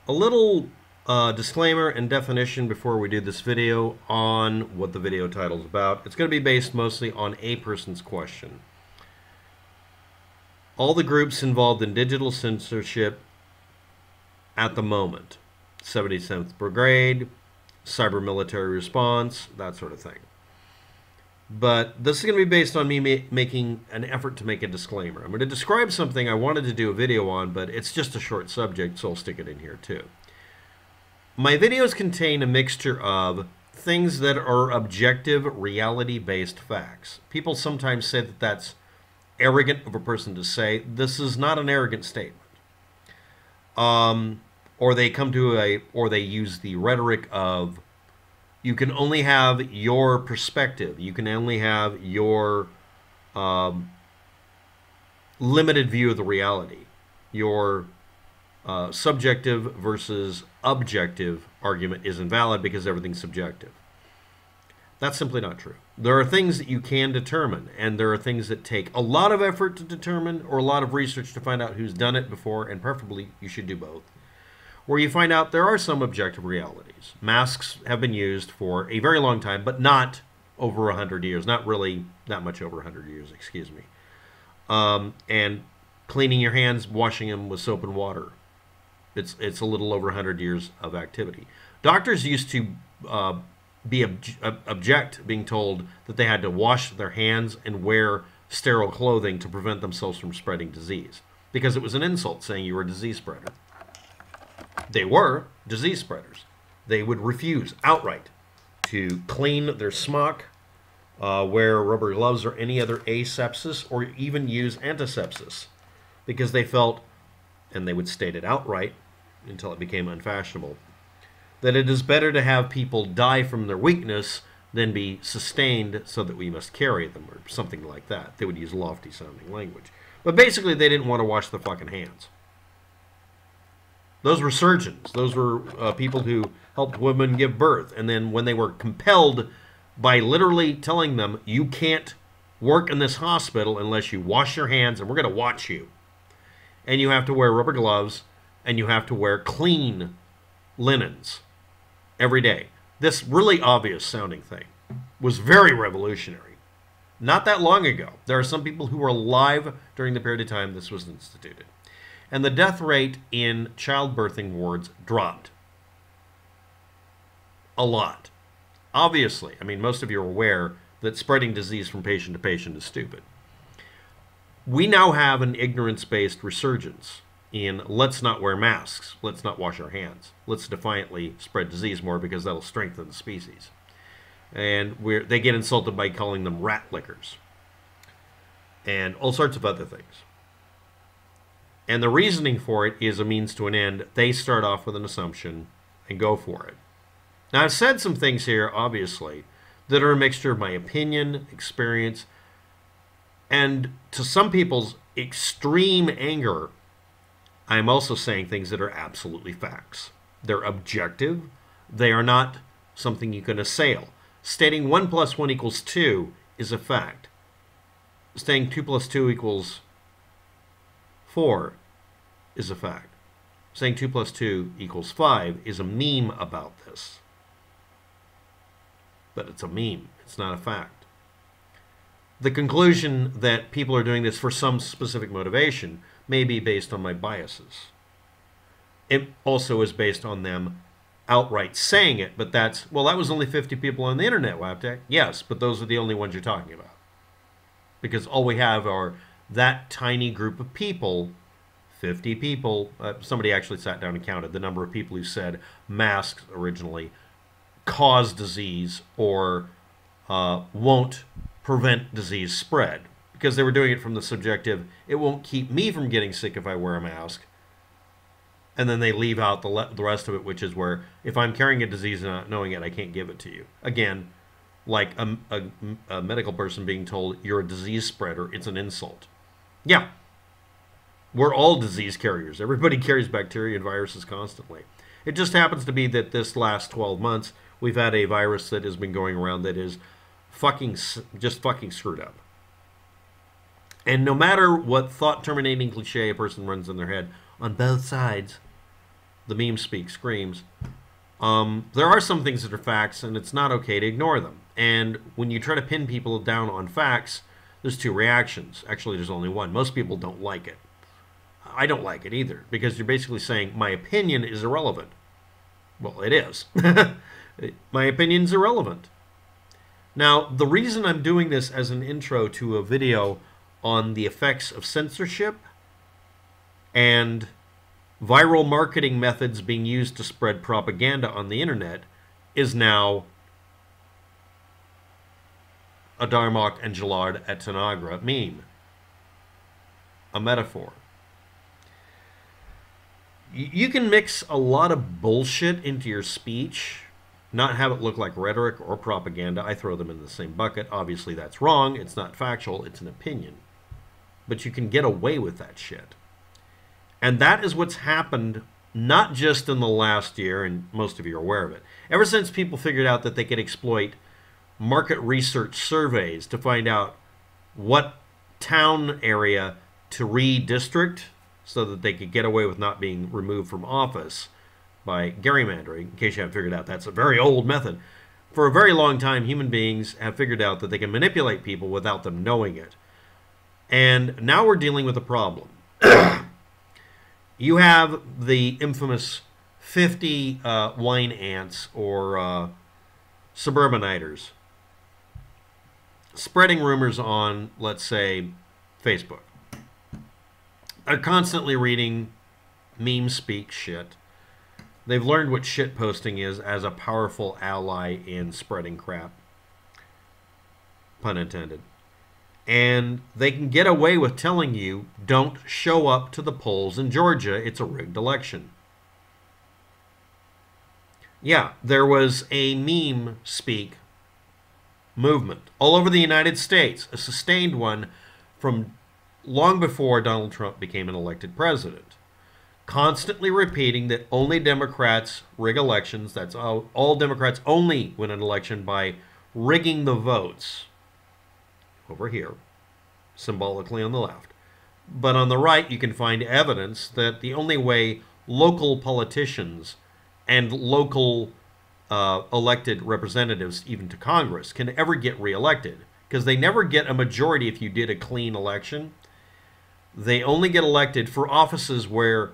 A little disclaimer and definition before we do this video on what the video title is about. It's going to be based mostly on a person's question. All the groups involved in digital censorship at the moment, 77th Brigade, cyber military response, that sort of thing. But this is going to be based on me making an effort to make a disclaimer. I'm going to describe something I wanted to do a video on, but it's just a short subject, so I'll stick it in here too. My videos contain a mixture of things that are objective, reality-based facts. People sometimes say that that's arrogant of a person to say. This is not an arrogant statement. Or they come to or they use the rhetoric of, you can only have your perspective. You can only have your limited view of the reality. Your subjective versus objective argument is invalid because everything's subjective. That's simply not true. There are things that you can determine, and there are things that take a lot of effort to determine or a lot of research to find out who's done it before, and preferably you should do both, where you find out there are some objective realities. Masks have been used for a very long time, but not over 100 years. Not really that much over 100 years, excuse me. And cleaning your hands, washing them with soap and water. It's a little over 100 years of activity. Doctors used to object being told that they had to wash their hands and wear sterile clothing to prevent themselves from spreading disease, because it was an insult saying you were a disease spreader. They were disease spreaders. They would refuse outright to clean their smock, wear rubber gloves or any other asepsis, or even use antisepsis, because they felt, and they would state it outright until it became unfashionable, that it is better to have people die from their weakness than be sustained so that we must carry them, or something like that. They would use lofty sounding language. But basically they didn't want to wash their fucking hands. Those were surgeons. Those were people who helped women give birth. And then when they were compelled by literally telling them, you can't work in this hospital unless you wash your hands, and we're going to watch you. And you have to wear rubber gloves, and you have to wear clean linens every day. This really obvious sounding thing was very revolutionary. Not that long ago. There are some people who were alive during the period of time this was instituted. And the death rate in childbirthing wards dropped a lot. Obviously, I mean, most of you are aware that spreading disease from patient to patient is stupid. We now have an ignorance-based resurgence in let's not wear masks, let's not wash our hands, let's defiantly spread disease more because that'll strengthen the species. And they get insulted by calling them rat lickers and all sorts of other things. And the reasoning for it is a means to an end. They start off with an assumption and go for it. Now, I've said some things here, obviously, that are a mixture of my opinion, experience, and to some people's extreme anger, I'm also saying things that are absolutely facts. They're objective. They are not something you can assail. Stating 1 + 1 = 2 is a fact. Saying 2 + 2 = 4 is a fact. Saying 2 + 2 = 5 is a meme about this. But it's a meme. It's not a fact. The conclusion that people are doing this for some specific motivation may be based on my biases. It also is based on them outright saying it, but that's, well, that was only 50 people on the internet, Waptak. Yes, but those are the only ones you're talking about. Because all we have are that tiny group of people, 50 people. Somebody actually sat down and counted the number of people who said masks originally cause disease or won't prevent disease spread, because they were doing it from the subjective, it won't keep me from getting sick if I wear a mask. And then they leave out the rest of it, which is where if I'm carrying a disease and not knowing it, I can't give it to you. Again, like a medical person being told you're a disease spreader, it's an insult. Yeah, we're all disease carriers. Everybody carries bacteria and viruses constantly. It just happens to be that this last 12 months, we've had a virus that has been going around that is just fucking screwed up. And no matter what thought-terminating cliche a person runs in their head, on both sides, the meme speak screams. There are some things that are facts, and it's not okay to ignore them. And when you try to pin people down on facts, there's two reactions. Actually, there's only one. Most people don't like it. I don't like it either, because you're basically saying my opinion is irrelevant. Well, it is. My opinion's irrelevant. Now, the reason I'm doing this as an intro to a video on the effects of censorship and viral marketing methods being used to spread propaganda on the internet is now a Darmok and Gillard at Tanagra meme. A metaphor. You can mix a lot of bullshit into your speech, not have it look like rhetoric or propaganda. I throw them in the same bucket. Obviously, that's wrong. It's not factual. It's an opinion. But you can get away with that shit. And that is what's happened not just in the last year, and most of you are aware of it. Ever since people figured out that they could exploit market research surveys to find out what town area to redistrict so that they could get away with not being removed from office by gerrymandering. In case you haven't figured out, that's a very old method. For a very long time, human beings have figured out that they can manipulate people without them knowing it. And now we're dealing with a problem. You have the infamous 50 wine ants or suburbaniters spreading rumors on, let's say, Facebook. They're constantly reading meme speak shit. They've learned what shit posting is as a powerful ally in spreading crap. Pun intended. And they can get away with telling you, don't show up to the polls in Georgia, it's a rigged election. Yeah, there was a meme speak movement all over the United States, a sustained one from long before Donald Trump became an elected president, constantly repeating that only Democrats rig elections. That's all Democrats only win an election by rigging the votes. Over here, symbolically on the left. But on the right, you can find evidence that the only way local politicians and local elected representatives, even to Congress, can ever get reelected, because they never get a majority if you did a clean election. They only get elected for offices where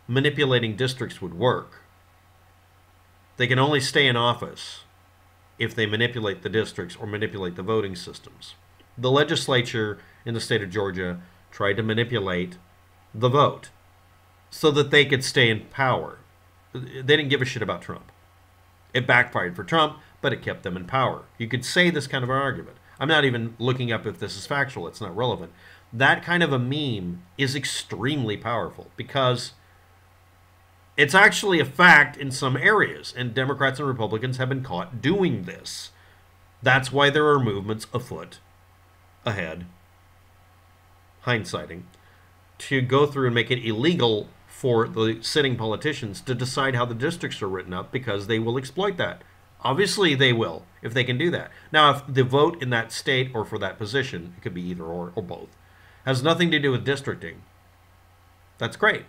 manipulating districts would work. They can only stay in office if they manipulate the districts or manipulate the voting systems. The legislature in the state of Georgia tried to manipulate the vote so that they could stay in power. They didn't give a shit about Trump. It backfired for Trump, but it kept them in power. You could say this kind of an argument. I'm not even looking up if this is factual. It's not relevant. That kind of a meme is extremely powerful because it's actually a fact in some areas, and Democrats and Republicans have been caught doing this. That's why there are movements afoot, ahead, hindsighting, to go through and make it illegal for the sitting politicians to decide how the districts are written up, because they will exploit that. Obviously they will, if they can do that. Now, if the vote in that state or for that position, it could be either or both, has nothing to do with districting, that's great.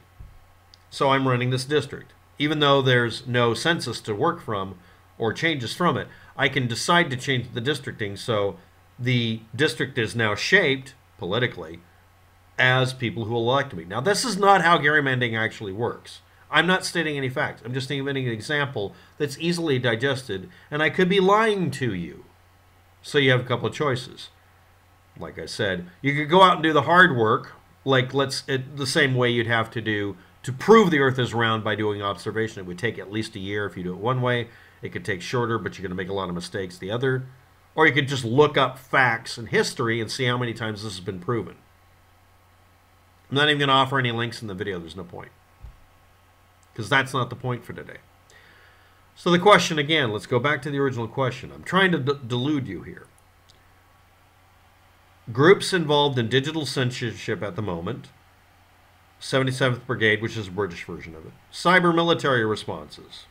So I'm running this district. Even though there's no census to work from or changes from it, I can decide to change the districting so the district is now shaped politically as people who elect me. Now, this is not how gerrymandering actually works. I'm not stating any facts. I'm just giving an example that's easily digested, and I could be lying to you. So you have a couple of choices. Like I said, you could go out and do the hard work, like the same way you'd have to do to prove the Earth is round by doing observation. It would take at least a year if you do it one way. It could take shorter, but you're going to make a lot of mistakes the other. Or you could just look up facts and history and see how many times this has been proven. I'm not even going to offer any links in the video. There's no point. Because that's not the point for today. So the question again, let's go back to the original question. I'm trying to delude you here. Groups involved in digital censorship at the moment. 77th Brigade, which is a British version of it. Cyber military responses.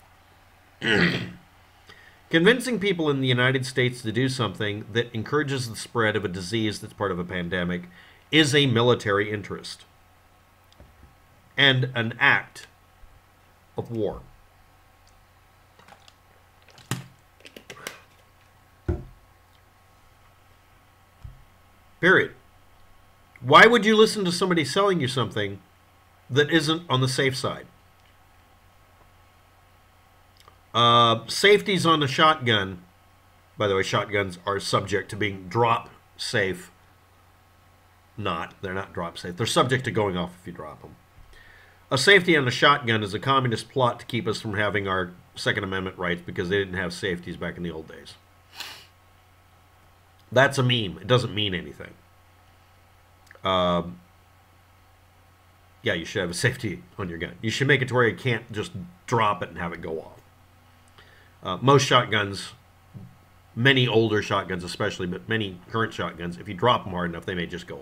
Convincing people in the United States to do something that encourages the spread of a disease that's part of a pandemic is a military interest and an act of war. Period. Why would you listen to somebody selling you something that isn't on the safe side? Safeties on the shotgun. By the way, shotguns are subject to being drop safe. They're not drop safe. They're subject to going off if you drop them. A safety on a shotgun is a communist plot to keep us from having our Second Amendment rights because they didn't have safeties back in the old days. That's a meme. It doesn't mean anything. Yeah, you should have a safety on your gun. You should make it to where you can't just drop it and have it go off. Most shotguns, many older shotguns especially, but many current shotguns, if you drop them hard enough, they may just go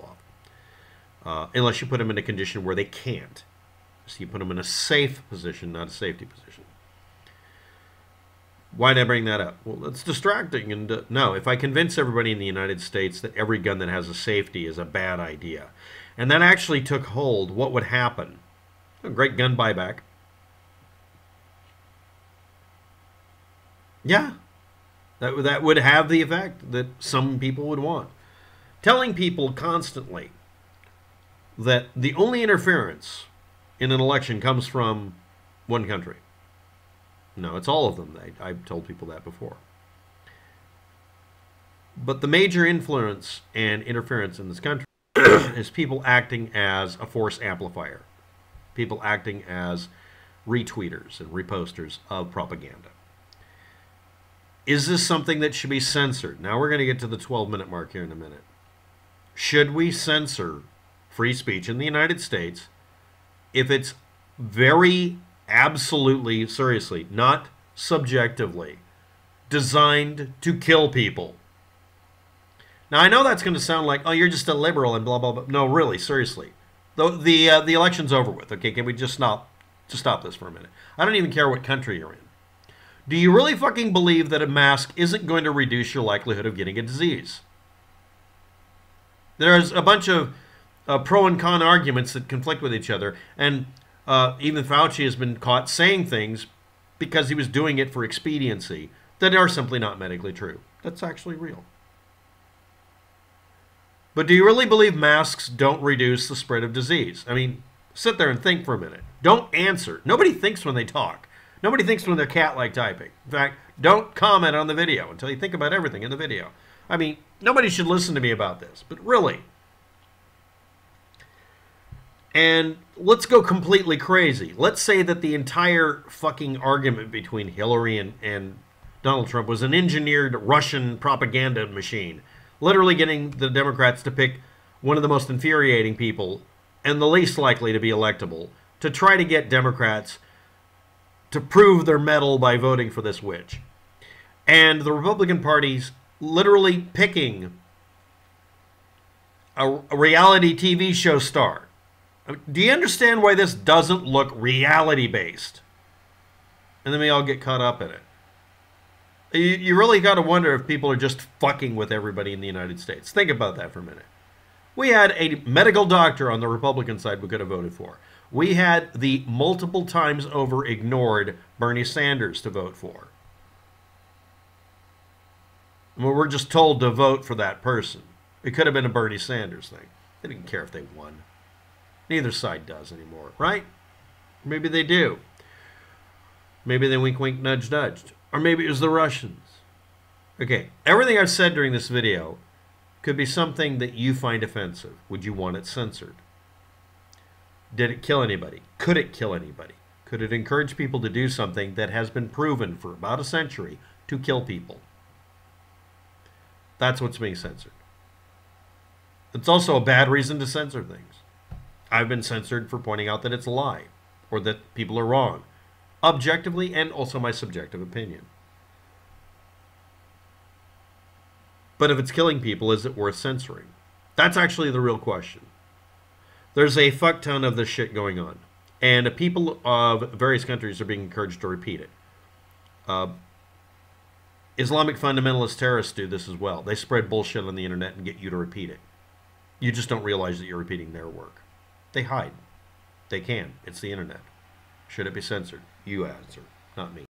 off. Unless you put them in a condition where they can't. So you put them in a safe position, not a safety position. Why did I bring that up? Well, it's distracting. And no, if I convince everybody in the United States that every gun that has a safety is a bad idea, and that actually took hold, what would happen? A great gun buyback. Yeah, that would have the effect that some people would want. Telling people constantly that the only interference in an election comes from one country. No, it's all of them. I've told people that before. But the major influence and interference in this country is people acting as a force amplifier. People acting as retweeters and reposters of propaganda. Is this something that should be censored? Now we're going to get to the 12-minute mark here in a minute. Should we censor free speech in the United States if it's very absolutely, seriously, not subjectively, designed to kill people? Now, I know that's going to sound like, oh, you're just a liberal and blah, blah, blah. No, really, seriously. The election's over with. Okay, can we just stop this for a minute? I don't even care what country you're in. Do you really fucking believe that a mask isn't going to reduce your likelihood of getting a disease? There's a bunch of pro and con arguments that conflict with each other, and even Fauci has been caught saying things because he was doing it for expediency that are simply not medically true. That's actually real. But do you really believe masks don't reduce the spread of disease? I mean, sit there and think for a minute. Don't answer. Nobody thinks when they talk. Nobody thinks when they're cat-like typing. In fact, don't comment on the video until you think about everything in the video. I mean, nobody should listen to me about this, but really. And let's go completely crazy. Let's say that the entire fucking argument between Hillary and Donald Trump was an engineered Russian propaganda machine, literally getting the Democrats to pick one of the most infuriating people and the least likely to be electable to try to get Democrats to prove their mettle by voting for this witch. And the Republican Party's literally picking a reality TV show star. Do you understand why this doesn't look reality-based? And then we all get caught up in it. You really got to wonder if people are just fucking with everybody in the United States. Think about that for a minute. We had a medical doctor on the Republican side we could have voted for. We had the multiple times over ignored Bernie Sanders to vote for. We're just told to vote for that person. It could have been a Bernie Sanders thing. They didn't care if they won. Neither side does anymore, right? Maybe they do. Maybe they wink, wink, nudge, nudged. Or maybe it was the Russians. Okay, everything I've said during this video could be something that you find offensive. Would you want it censored? Did it kill anybody? Could it kill anybody? Could it encourage people to do something that has been proven for about a century to kill people? That's what's being censored. It's also a bad reason to censor things. I've been censored for pointing out that it's a lie or that people are wrong, objectively and also my subjective opinion. But if it's killing people, is it worth censoring? That's actually the real question. There's a fuck ton of this shit going on, and people of various countries are being encouraged to repeat it. Islamic fundamentalist terrorists do this as well. They spread bullshit on the internet and get you to repeat it. You just don't realize that you're repeating their work. They hide. They can. It's the internet. Should it be censored? You answer, not me.